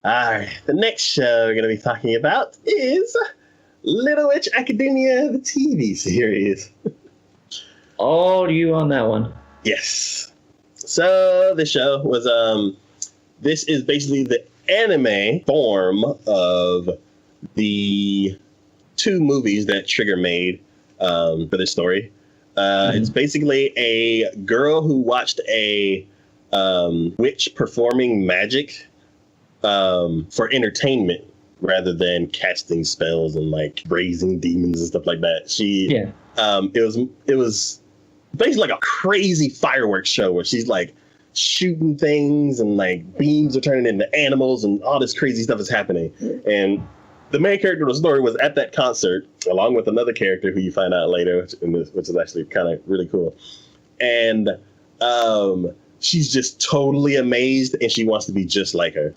All right, the next show we're going to be talking about is Little Witch Academia, the TV series. All you on that one. Yes. So the show was, this is basically the anime form of the 2 movies that Trigger made for this story. It's basically a girl who watched a witch performing magic for entertainment rather than casting spells and like raising demons and stuff like that. It was basically like a crazy fireworks show where she's like shooting things and like beams are turning into animals and all this crazy stuff is happening. And the main character of the story was at that concert along with another character who you find out later, which is actually kind of really cool. And she's just totally amazed and she wants to be just like her.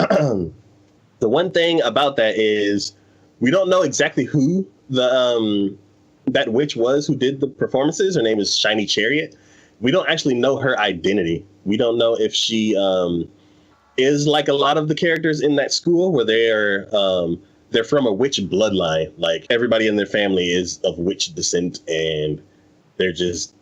The one thing about that is we don't know exactly who that witch was who did the performances. Her name is Shiny Chariot. We don't actually know her identity. We don't know if she is like a lot of the characters in that school where they're from a witch bloodline. Like everybody in their family is of witch descent and they're just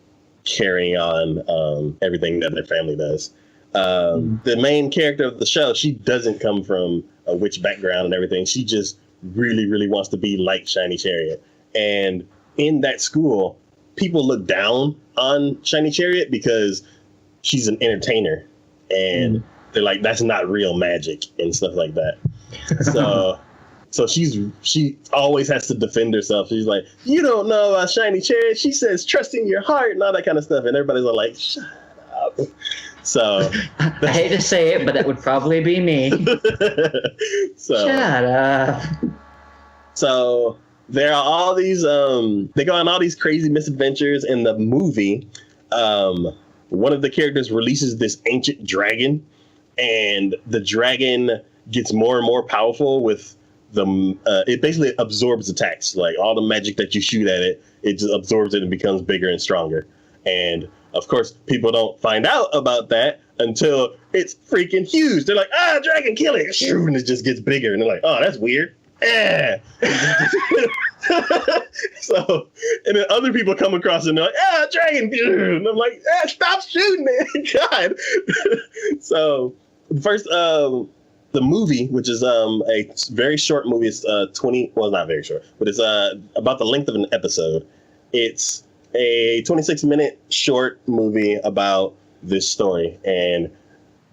carrying on everything that their family does. The main character of the show, she doesn't come from a witch background and everything. She just really, really wants to be like Shiny Chariot. And in that school, people look down on Shiny Chariot because she's an entertainer. And they're like, that's not real magic and stuff like that. So she always has to defend herself. She's like, you don't know about Shiny Chariot. She says, trust in your heart and all that kind of stuff. And everybody's like, shut up. So I hate to say it, but that would probably be me. Shut up. So there are all these, they go on all these crazy misadventures in the movie. One of the characters releases this ancient dragon, and the dragon gets more and more powerful with it basically absorbs attacks. Like all the magic that you shoot at it, it just absorbs it and becomes bigger and stronger. And of course, people don't find out about that until it's freaking huge. They're like, dragon, kill it. And it just gets bigger. And they're like, oh, that's weird. So, and then other people come across and they're like, dragon. And I'm like, stop shooting it. God. So first, the movie, which is a very short movie, it's 20, well, not very short, but it's about the length of an episode. It's a 26-minute short movie about this story, and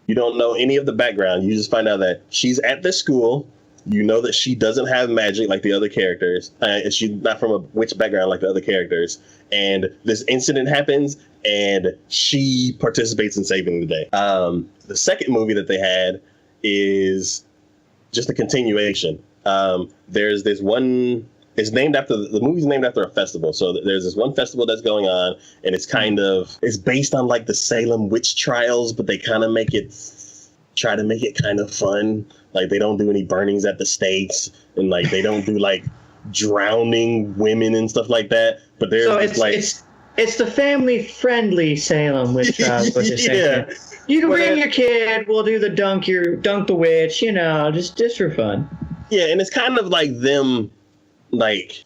you don't know any of the background. You just find out that she's at this school. You know that she doesn't have magic like the other characters. She's not from a witch background like the other characters. And this incident happens, and she participates in saving the day. The second movie that they had is just a continuation. There's this one, the movie's named after a festival. So there's this one festival that's going on, and it's based on like the Salem witch trials, but they kind of try to make it kind of fun. Like they don't do any burnings at the stakes, and like they don't do like drowning women and stuff like that. But it's the family-friendly Salem witch trials. Yeah. You can bring your kid. We'll do the dunk the witch. Just for fun. Yeah, and it's kind of like them, like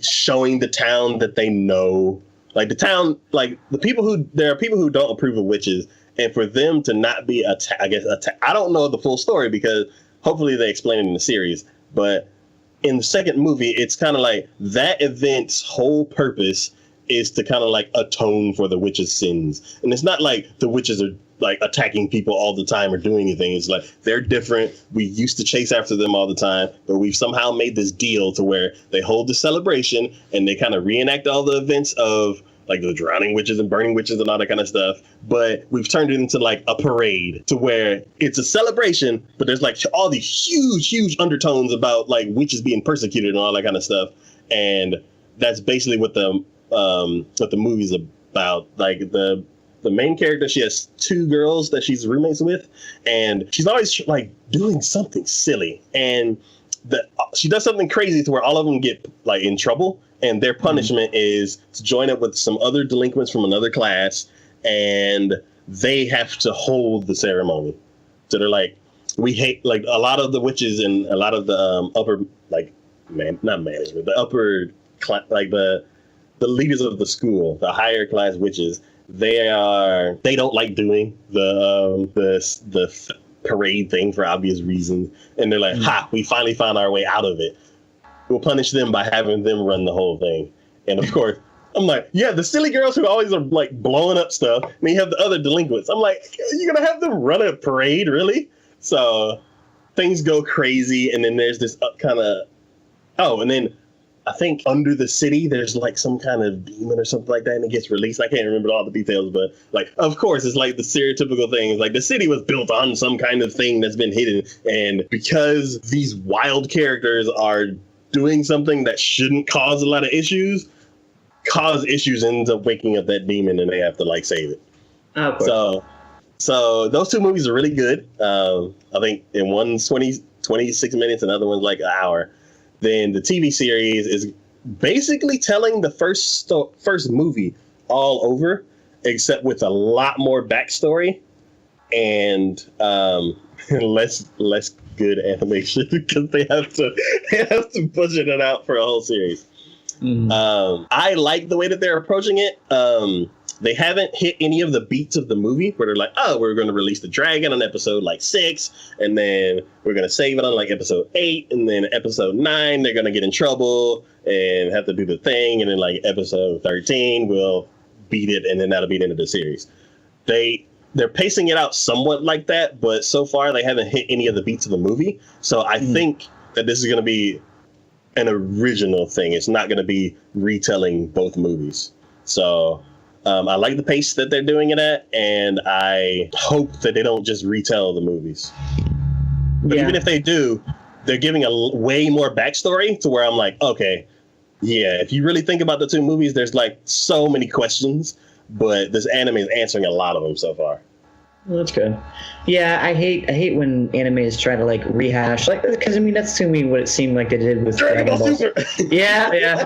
showing the town that they know, like the town, like there are people who don't approve of witches, and for them to not be I don't know the full story because hopefully they explain it in the series, but in the second movie, it's kind of like that event's whole purpose is to kind of like atone for the witches' sins. And it's not like the witches are like attacking people all the time or doing anything. It's like they're different. We used to chase after them all the time, but we've somehow made this deal to where they hold the celebration and they kind of reenact all the events of like the drowning witches and burning witches and all that kind of stuff. But we've turned it into like a parade to where it's a celebration, but there's like all these huge undertones about like witches being persecuted and all that kind of stuff. And that's basically what the movie's about. Like the main character, she has 2 girls that she's roommates with, and she's always like doing something silly, and she does something crazy to where all of them get like in trouble, and their punishment is to join up with some other delinquents from another class, and they have to hold the ceremony. So they're like we hate like a lot of the witches and a lot of the upper like not management, the upper like the leaders of the school, the higher class witches. They don't like doing the parade thing for obvious reasons, and they're like, "Ha! We finally found our way out of it. We'll punish them by having them run the whole thing." And of course, I'm like, "Yeah, the silly girls who always are like blowing up stuff." And then you have the other delinquents. I'm like, "You're gonna have them run a parade, really?" So things go crazy, and then there's this kind of and then I think under the city, there's like some kind of demon or something like that, and it gets released. I can't remember all the details, but like, of course, it's like the stereotypical thing. It's like the city was built on some kind of thing that's been hidden. And because these wild characters are doing something that shouldn't cause a lot of issues, ends up waking up that demon and they have to like save it. So those two movies are really good. I think in one's 26 minutes, another one's like an hour. Then the TV series is basically telling the first movie all over, except with a lot more backstory and less good animation because they have to budget it out for a whole series. I like the way that they're approaching it. They haven't hit any of the beats of the movie where they're like, oh, we're going to release the dragon on episode like 6, and then we're going to save it on like episode 8, and then episode 9, they're going to get in trouble and have to do the thing, and then like episode 13, we'll beat it, and then that'll be the end of the series. They're pacing it out somewhat like that, but so far they haven't hit any of the beats of the movie. So I think that this is going to be an original thing. It's not going to be retelling both movies. So I like the pace that they're doing it at, and I hope that they don't just retell the movies. But even if they do, they're giving a way more backstory to where I'm like, okay, yeah, if you really think about the two movies, there's like so many questions, but this anime is answering a lot of them so far. Well, that's good. Yeah, I hate when animes try to like rehash, like, because I mean that's to me what it seemed like they did with Dragon Ball Super. Yeah.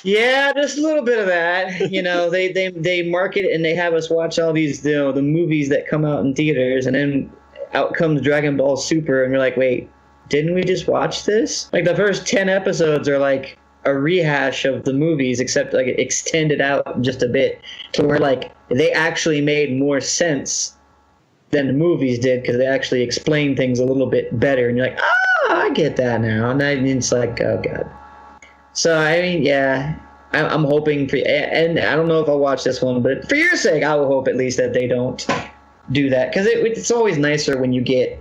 Yeah, just a little bit of that. You know, they market it and they have us watch all these, you know, the movies that come out in theaters, and then out comes Dragon Ball Super, and we're like, wait, didn't we just watch this? Like the first 10 episodes are like a rehash of the movies, except like extended out just a bit to where like they actually made more sense than the movies did because they actually explained things a little bit better, and you're like, I get that now, and then it's like, oh god. So, I mean, yeah, I'm hoping for, and I don't know if I'll watch this one, but for your sake, I will hope at least that they don't do that. Because it's always nicer when you get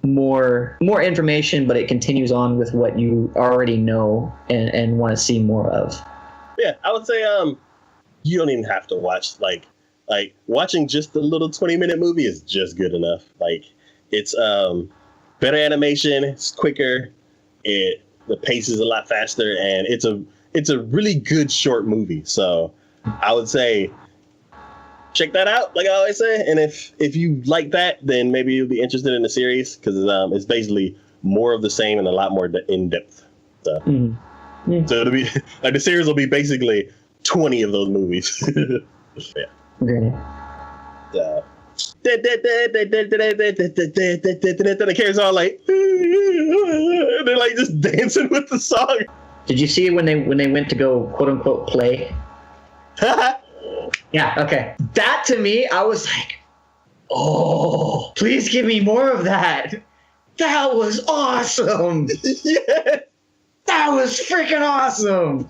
more information, but it continues on with what you already know and want to see more of. Yeah, I would say you don't even have to watch, like watching just the little 20-minute movie is just good enough. Like, it's better animation, it's quicker, the pace is a lot faster, and it's a really good short movie. So I would say check that out, like I always say. And if you like that, then maybe you'll be interested in the series because it's basically more of the same and a lot more in depth. So, so it'll be like the series will be basically 20 of those movies. Yeah. Okay. The characters are like, they're like just dancing with the song. Did you see it when they went to go quote unquote play? Yeah. Okay. That to me, I was like, oh, please give me more of that. That was awesome. Yeah. That was freaking awesome.